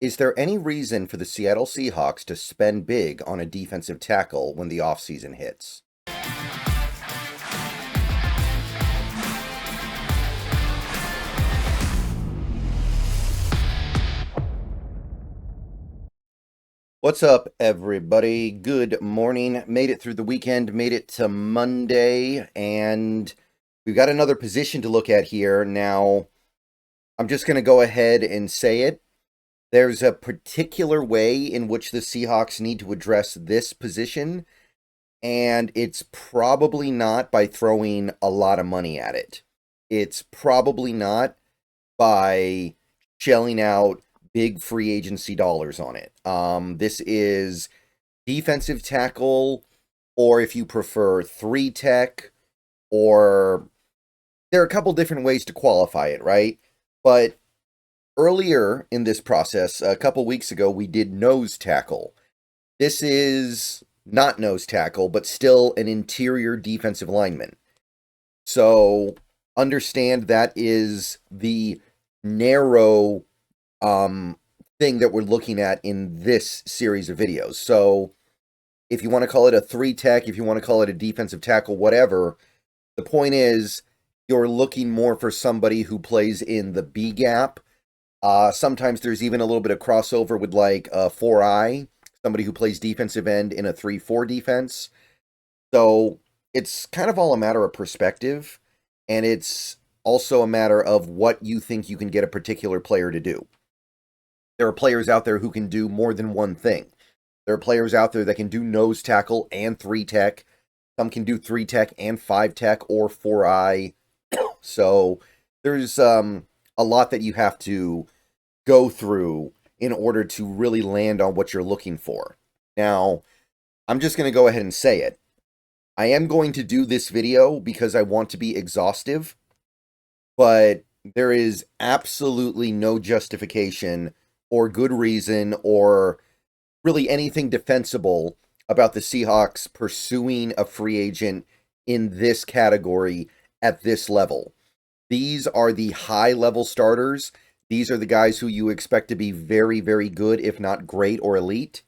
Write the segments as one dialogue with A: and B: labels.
A: Is there any reason for the Seattle Seahawks to spend big on a defensive tackle when the offseason hits? What's up, everybody? Good morning. Made it through the weekend, made it to Monday, and we've got another position to look at here. Now, I'm just going to go ahead and say it. There's a particular way in which the Seahawks need to address this position, and it's probably not by throwing a lot of money at it. It's probably not by shelling out big free agency dollars on it. This is defensive tackle, or if you prefer, 3-tech, or there are a couple different ways to qualify it, right? But earlier in this process, a couple weeks ago, we did nose tackle. This is not nose tackle, but still an interior defensive lineman. So understand that is the narrow thing that we're looking at in this series of videos. So if you want to call it a 3-tech, if you want to call it a defensive tackle, whatever, the point is you're looking more for somebody who plays in the B gap. Sometimes there's even a little bit of crossover with like a 4-eye, somebody who plays defensive end in a 3-4 defense. So it's kind of all a matter of perspective, and it's also a matter of what you think you can get a particular player to do. There are players out there who can do more than one thing. There are players out there that can do nose tackle and 3-tech. Some can do 3-tech and 5-tech or 4-eye. So there's a lot that you have to go through in order to really land on what you're looking for. Now, I'm just going to go ahead and say it. I am going to do this video because I want to be exhaustive, but there is absolutely no justification or good reason or really anything defensible about the Seahawks pursuing a free agent in this category at this level. These are the high-level starters. These are the guys who you expect to be very, very good, if not great or elite.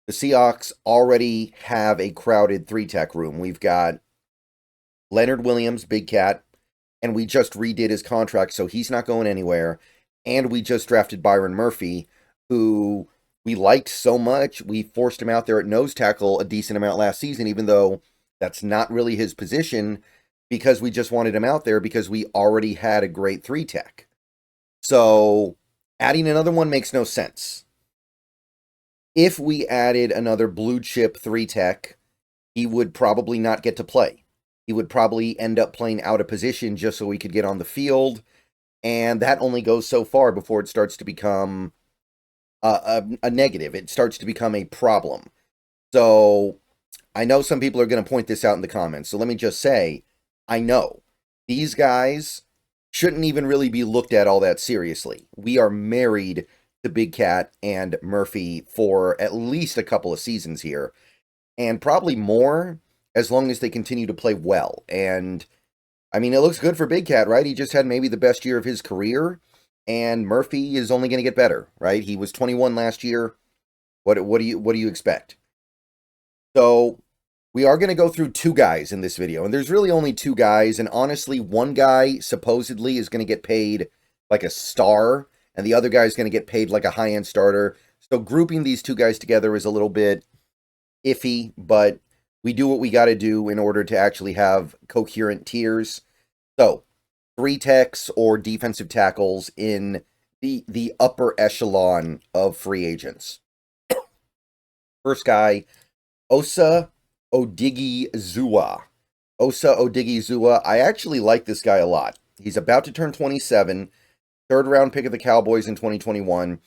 A: The Seahawks already have a crowded 3-tech room. We've got Leonard Williams, Big Cat, and we just redid his contract, so he's not going anywhere. And we just drafted Byron Murphy, who we liked so much, we forced him out there at nose tackle a decent amount last season, even though that's not really his position, because we just wanted him out there because we already had a great 3-tech. So adding another one makes no sense. If we added another blue chip 3-tech, he would probably not get to play. He would probably end up playing out of position just so he could get on the field. And that only goes so far before it starts to become a negative. It starts to become a problem. So I know some people are going to point this out in the comments. So let me just say, I know these guys shouldn't even really be looked at all that seriously. We are married to Big Cat and Murphy for at least a couple of seasons here, and probably more as long as they continue to play well. And I mean, it looks good for Big Cat, right? He just had maybe the best year of his career, and Murphy is only going to get better, right? He was 21 last year. What do you expect? So we are going to go through 2 guys in this video, and there's really only 2 guys, and honestly, one guy supposedly is going to get paid like a star, and the other guy is going to get paid like a high-end starter. So grouping these 2 guys together is a little bit iffy, but we do what we got to do in order to actually have coherent tiers. So 3-techs or defensive tackles in the upper echelon of free agents. First guy, Osa Odighizuwa. Osa Odighizuwa. I actually like this guy a lot. He's about to turn 27, 3rd-round pick of the Cowboys in 2021.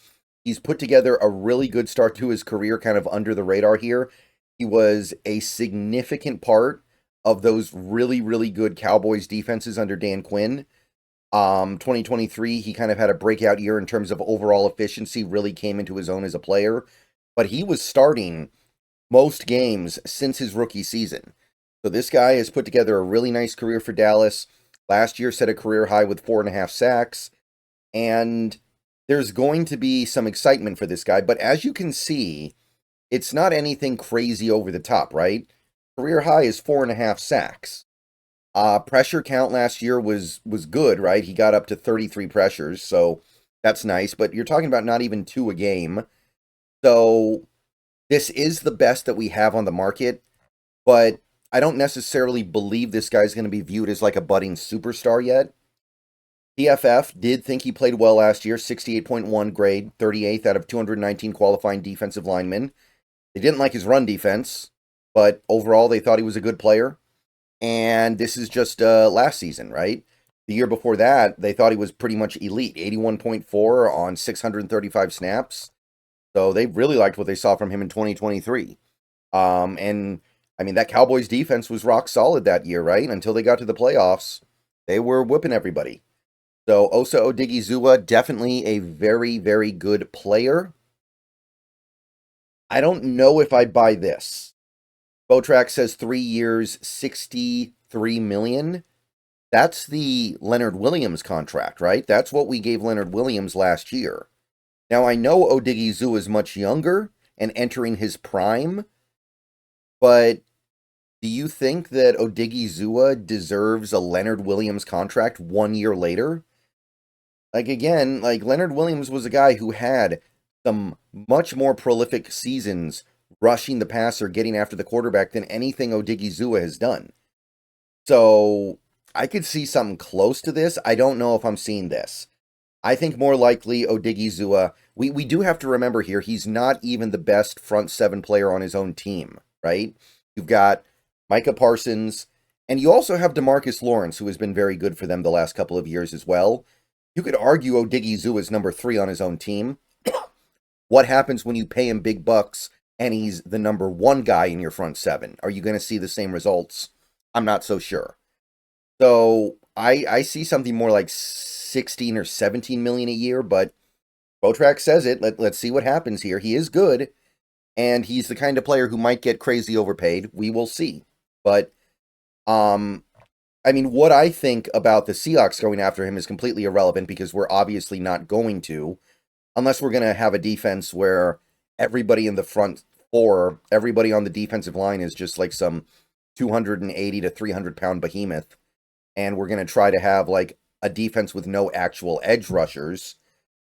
A: He's put together a really good start to his career, kind of under the radar here. He was a significant part of those really, really good Cowboys defenses under Dan Quinn. 2023, he kind of had a breakout year in terms of overall efficiency, really came into his own as a player. But he was starting most games since his rookie season. So this guy has put together a really nice career for Dallas. Last year set a career high with 4.5 sacks. And there's going to be some excitement for this guy. But as you can see, it's not anything crazy over the top, right? Career high is 4.5 sacks. Pressure count last year was good, right? He got up to 33 pressures, so that's nice. But you're talking about not even 2 a game. So this is the best that we have on the market, but I don't necessarily believe this guy's going to be viewed as like a budding superstar yet. PFF did think he played well last year, 68.1 grade, 38th out of 219 qualifying defensive linemen. They didn't like his run defense, but overall they thought he was a good player. And this is just last season, right? The year before that, they thought he was pretty much elite, 81.4 on 635 snaps. So they really liked what they saw from him in 2023. And I mean, that Cowboys defense was rock solid that year, right? Until they got to the playoffs, they were whipping everybody. So Osa Odigizua, definitely a very, very good player. I don't know if I buy this. Botrack says 3 years, $63 million. That's the Leonard Williams contract, right? That's what we gave Leonard Williams last year. Now, I know Odigizua is much younger and entering his prime, but do you think that Odigizua deserves a Leonard Williams contract 1 year later? Like, again, like Leonard Williams was a guy who had some much more prolific seasons rushing the passer, getting after the quarterback than anything Odigizua has done. So I could see something close to this. I don't know if I'm seeing this. I think more likely Odigizua, we do have to remember here, he's not even the best front seven player on his own team, right? You've got Micah Parsons, and you also have DeMarcus Lawrence, who has been very good for them the last couple of years as well. You could argue Odigizua is number 3 on his own team. What happens when you pay him big bucks and he's the number 1 guy in your front seven? Are you going to see the same results? I'm not so sure. So I see something more like 16 or 17 million a year, but Botrack says it. Let's see what happens here. He is good, and he's the kind of player who might get crazy overpaid. We will see. But I mean, what I think about the Seahawks going after him is completely irrelevant because we're obviously not going to, unless we're going to have a defense where everybody in the front 4, everybody on the defensive line is just like some 280 to 300 pound behemoth, and we're going to try to have like a defense with no actual edge rushers.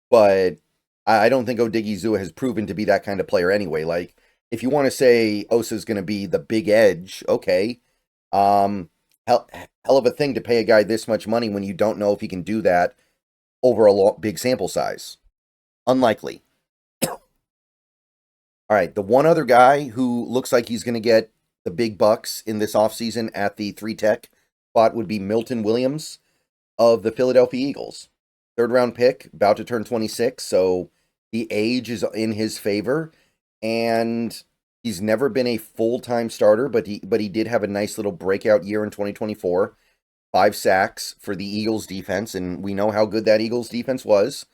A: But I don't think Odigizua has proven to be that kind of player anyway. Like, if you want to say Osa's going to be the big edge, okay. Hell of a thing to pay a guy this much money when you don't know if he can do that over a big sample size. Unlikely. All right, the one other guy who looks like he's going to get the big bucks in this offseason at the 3 tech spot would be Milton Williams of the Philadelphia Eagles. 3rd round pick, about to turn 26, so the age is in his favor, and he's never been a full-time starter, but he did have a nice little breakout year in 2024. 5 sacks for the Eagles defense, and we know how good that Eagles defense was.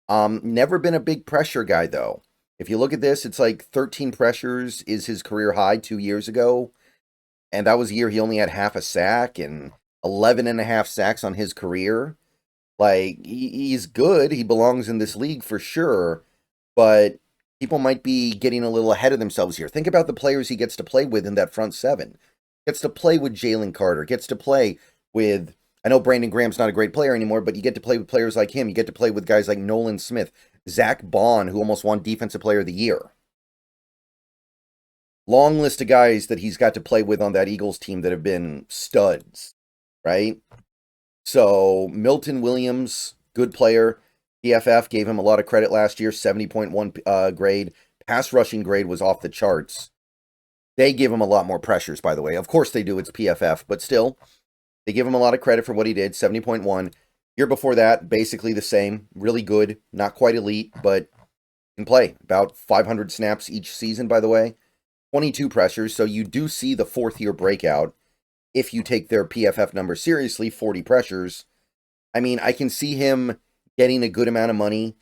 A: Never been a big pressure guy, though. If you look at this, it's like 13 pressures is his career high 2 years ago, and that was a year he only had half a sack, and 11.5 sacks on his career. Like, he's good. He belongs in this league for sure, but people might be getting a little ahead of themselves here. Think about the players he gets to play with in that front 7. Gets to play with Jalen Carter. Gets to play with, I know Brandon Graham's not a great player anymore, but you get to play with players like him. You get to play with guys like Nolan Smith, Zach Bond, who almost won Defensive Player of the Year. Long list of guys that he's got to play with on that Eagles team that have been studs, right? So, Milton Williams, good player. PFF gave him a lot of credit last year, 70.1 grade. Pass rushing grade was off the charts. They give him a lot more pressures, by the way. Of course they do, it's PFF, but still, they give him a lot of credit for what he did, 70.1. Year before that, basically the same. Really good, not quite elite, but can play. About 500 snaps each season, by the way. 22 pressures, so you do see the 4th-year breakout. If you take their PFF number seriously, 40 pressures. I mean, I can see him getting a good amount of money.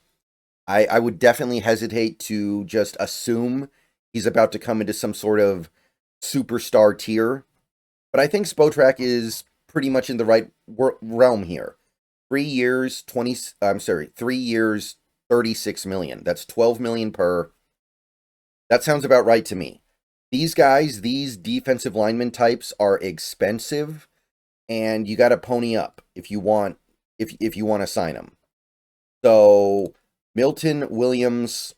A: I would definitely hesitate to just assume he's about to come into some sort of superstar tier. But I think Spotrac is pretty much in the right realm here. 3 years, 3 years, 36 million. That's 12 million per. That sounds about right to me. These guys, these defensive lineman types are expensive, and you got to pony up if you want to sign them. So Milton Williams,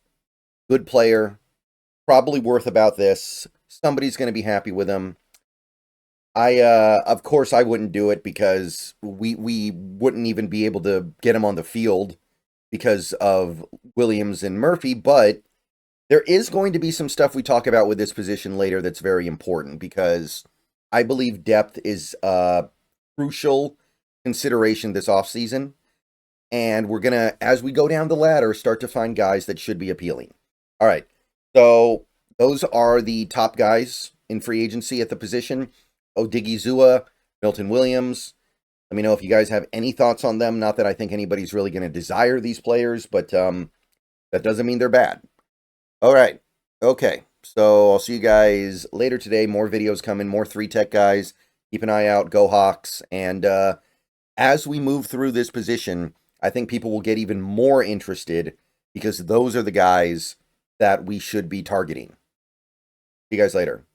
A: good player, probably worth about this. Somebody's going to be happy with him. Of course, I wouldn't do it because we wouldn't even be able to get him on the field because of Williams and Murphy, but there is going to be some stuff we talk about with this position later that's very important because I believe depth is a crucial consideration this offseason, and we're going to, as we go down the ladder, start to find guys that should be appealing. All right, so those are the top guys in free agency at the position. Odigizua, Milton Williams. Let me know if you guys have any thoughts on them. Not that I think anybody's really going to desire these players, but that doesn't mean they're bad. All right. Okay. So I'll see you guys later today. More videos coming, more 3-tech guys. Keep an eye out. Go Hawks. And as we move through this position, I think people will get even more interested because those are the guys that we should be targeting. See you guys later.